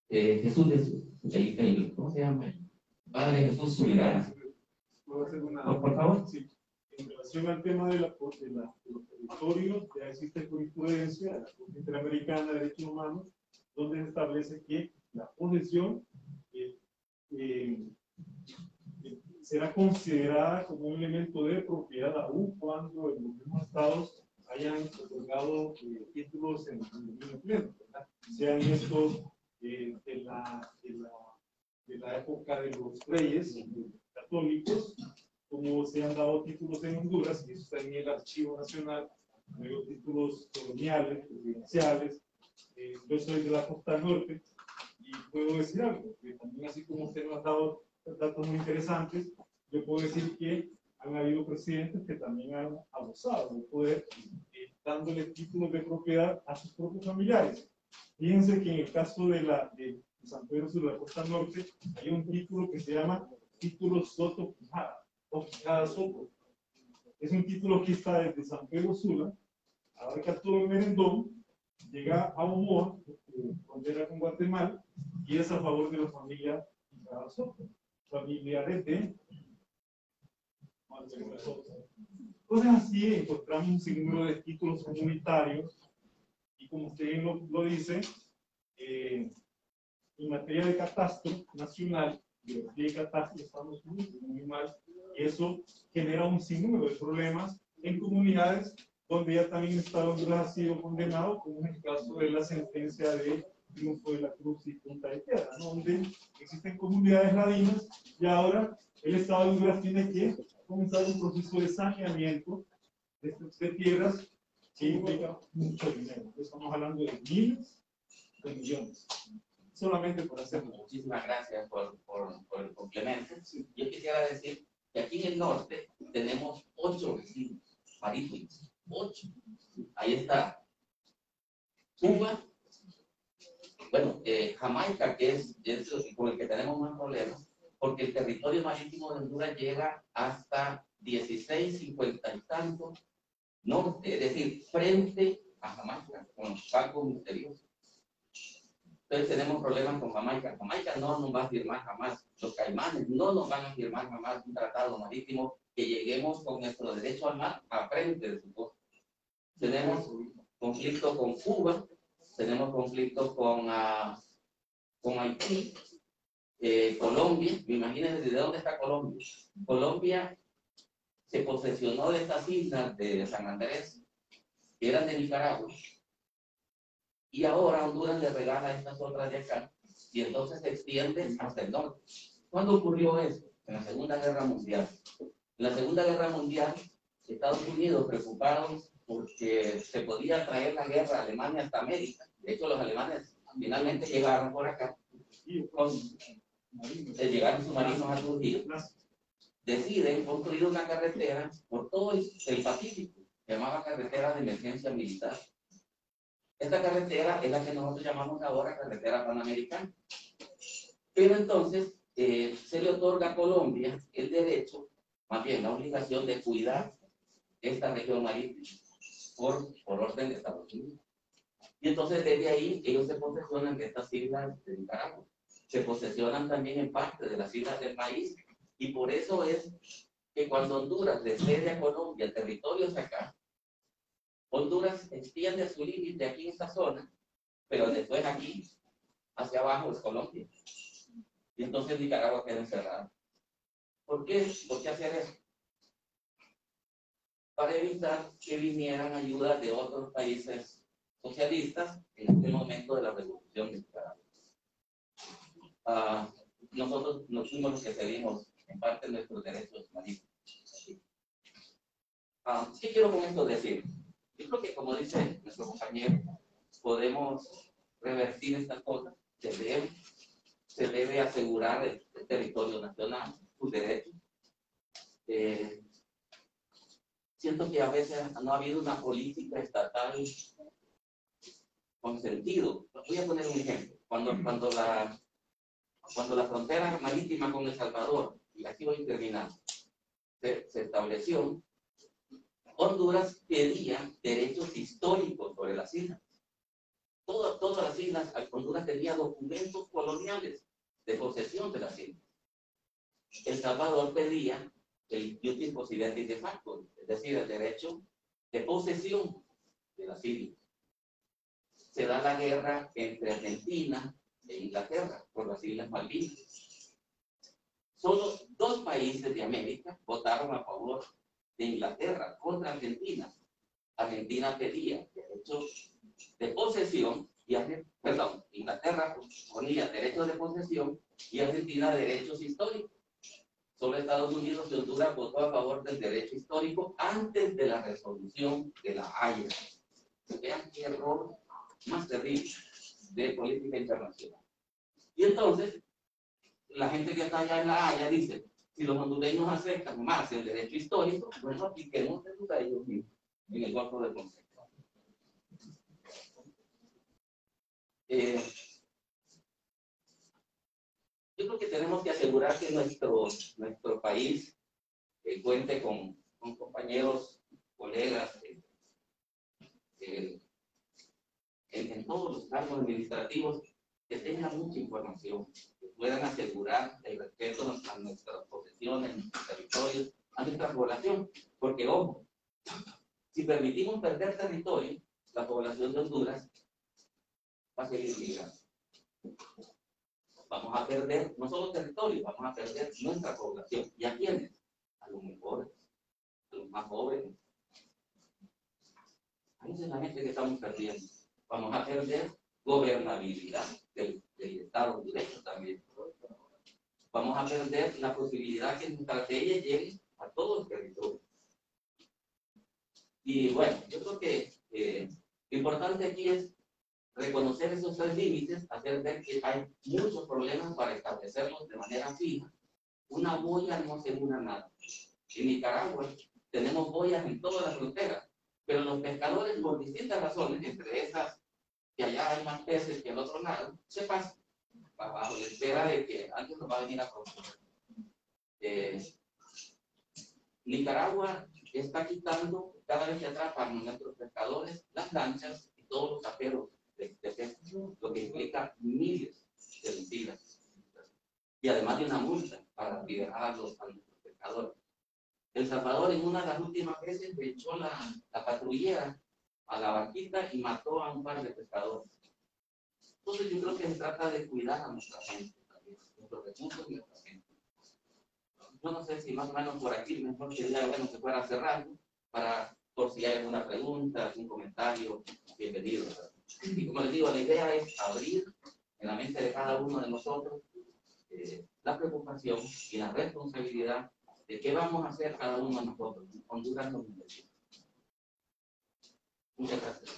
Jesús de ¿cómo se llama? Padre Jesús Subirana. Por favor. Sí. En relación al tema de los territorios, ya existe jurisprudencia de la Corte Interamericana de Derechos Humanos, donde se establece que la posesión será considerada como un elemento de propiedad, aun cuando en los mismos estados hayan otorgado títulos en dominio pleno, sean estos de la época de los reyes católicos, como se han dado títulos en Honduras, y eso está en el Archivo Nacional, luego títulos coloniales, presidenciales. Yo soy de la costa norte, Y puedo decir algo, que también así como usted nos ha dado datos muy interesantes, yo puedo decir que han habido presidentes que también han abusado del poder, dándole títulos de propiedad a sus propios familiares. Fíjense que en el caso de San Pedro Sula, la costa norte, hay un título que se llama título Soto Quijada, o Quijada Soto. Es un título que está desde San Pedro Sula, abarca todo el Merendón, llega a Omoa, frontera con Guatemala, y es a favor de la familia Quijada Soto, familiares de Entonces así encontramos un sinnúmero de títulos comunitarios y como usted lo dice, en materia de catastro nacional, de catastro estamos muy mal, y eso genera un sinnúmero de problemas en comunidades donde ya también el Estado de Honduras ha sido condenado, como en el caso de la sentencia de Triunfo de la Cruz y Punta de Piedra, ¿no? Donde existen comunidades ladinas y ahora el Estado de Honduras tiene que comenzar un proceso de saneamiento de tierras que implica mucho dinero. Estamos hablando de miles de millones. Solamente por hacerlo. Muchísimas gracias por el complemento. Yo quisiera decir que aquí en el norte tenemos 8 vecinos marítimos. 8. Ahí está Cuba, bueno, Jamaica, que es con el que tenemos más problemas, porque el territorio marítimo de Honduras llega hasta 16.50 y tanto norte, es decir, frente a Jamaica, con los barcos misteriosos. Entonces tenemos problemas con Jamaica. Jamaica no nos va a firmar jamás. Los Caimanes no nos van a firmar jamás un tratado marítimo que lleguemos con nuestro derecho al mar a frente de su costa. Tenemos conflicto con Cuba, tenemos conflicto con Haití, Colombia. Imagínense de dónde está Colombia. Colombia se posesionó de estas islas de San Andrés, que eran de Nicaragua, y ahora Honduras le regala estas otras de acá, y entonces se extiende hasta el norte. ¿Cuándo ocurrió eso? En la Segunda Guerra Mundial. En la Segunda Guerra Mundial, Estados Unidos, preocupados porque se podía traer la guerra a Alemania hasta América. De hecho, los alemanes finalmente llegaron por acá, llegaron submarinos a Trujillo, deciden construir una carretera por todo el Pacífico, llamada carretera de emergencia militar. Esta carretera es la que nosotros llamamos ahora carretera panamericana. Pero entonces se le otorga a Colombia el derecho, más bien la obligación de cuidar esta región marítima por orden de Estados Unidos. Y entonces desde ahí ellos se posesionan de estas islas de Nicaragua. Se posesionan también en parte de las islas del país. Y por eso es que cuando Honduras le cede a Colombia territorios acá, Honduras extiende su límite aquí en esta zona, pero después aquí, hacia abajo, es Colombia. Y entonces Nicaragua queda encerrada. ¿Por qué? ¿Por qué hacer eso? Para evitar que vinieran ayudas de otros países socialistas en este momento de la revolución de Nicaragua. Nosotros nos fuimos los que cedimos en parte nuestros derechos marítimos. ¿Qué quiero con esto decir? Yo creo que, como dice nuestro compañero, podemos revertir estas cosas. Se debe asegurar el territorio nacional, sus derechos. Siento que a veces no ha habido una política estatal con sentido. Voy a poner un ejemplo. Cuando la frontera marítima con El Salvador, y aquí voy a terminar, se estableció, Honduras pedía derechos históricos sobre las islas. Todas las islas, Honduras tenía documentos coloniales de posesión de las islas. El Salvador pedía el ius possidendi de facto, es decir, el derecho de posesión de las islas. Se da la guerra entre Argentina e Inglaterra por las Islas Malvinas. Solo 2 países de América votaron a favor de Inglaterra contra Argentina. Argentina pedía derechos de posesión y Inglaterra ponía derechos de posesión y Argentina derechos históricos. Solo Estados Unidos y Honduras votó a favor del derecho histórico antes de la resolución de la Haya. Vean qué error más terrible de política internacional. Y entonces, la gente que está allá en La Haya dice, si los hondureños aceptan más el derecho histórico, bueno, apliquemos el de ellos mismos en el Golfo del Consejo. Yo creo que tenemos que asegurar que nuestro país cuente con compañeros, colegas en todos los cargos administrativos que tengan mucha información, que puedan asegurar el respeto a nuestras posesiones, a nuestros territorios, a nuestra población. Porque, ojo, si permitimos perder territorio, la población de Honduras va a seguir migrando. Vamos a perder no solo territorio, vamos a perder nuestra población. ¿Y a quiénes? A los mejores, a los más jóvenes. Ahí es la gente que estamos perdiendo. Vamos a perder gobernabilidad del Estado de Derecho también. Vamos a perder la posibilidad que nuestras leyes lleguen a todos los territorios. Y bueno, yo creo que lo importante aquí es reconocer esos tres límites, hacer ver que hay muchos problemas para establecerlos de manera fija. Una boya no asegura nada. En Nicaragua tenemos boyas en todas las fronteras, pero los pescadores, por distintas razones, entre esas que allá hay más peces que al otro lado, se pasan bajo la espera de que alguien nos va a venir a proteger. Nicaragua está quitando, cada vez que atrapan a nuestros pescadores, las lanchas y todos los aperos de pesca, lo que implica miles de lempiras y además de una multa para liberar a los pescadores. El Salvador en una de las últimas veces le echó la patrullera a la barquita y mató a un par de pescadores. Entonces yo creo que se trata de cuidar a nuestra gente también, nuestros recursos y nuestra gente. Yo no sé si más o menos por aquí mejor sería bueno que fuera cerrando por si hay alguna pregunta, algún comentario, bienvenido. Y como les digo, la idea es abrir en la mente de cada uno de nosotros la preocupación y la responsabilidad de qué vamos a hacer cada uno de nosotros. Honduras nos necesita. Muchas gracias.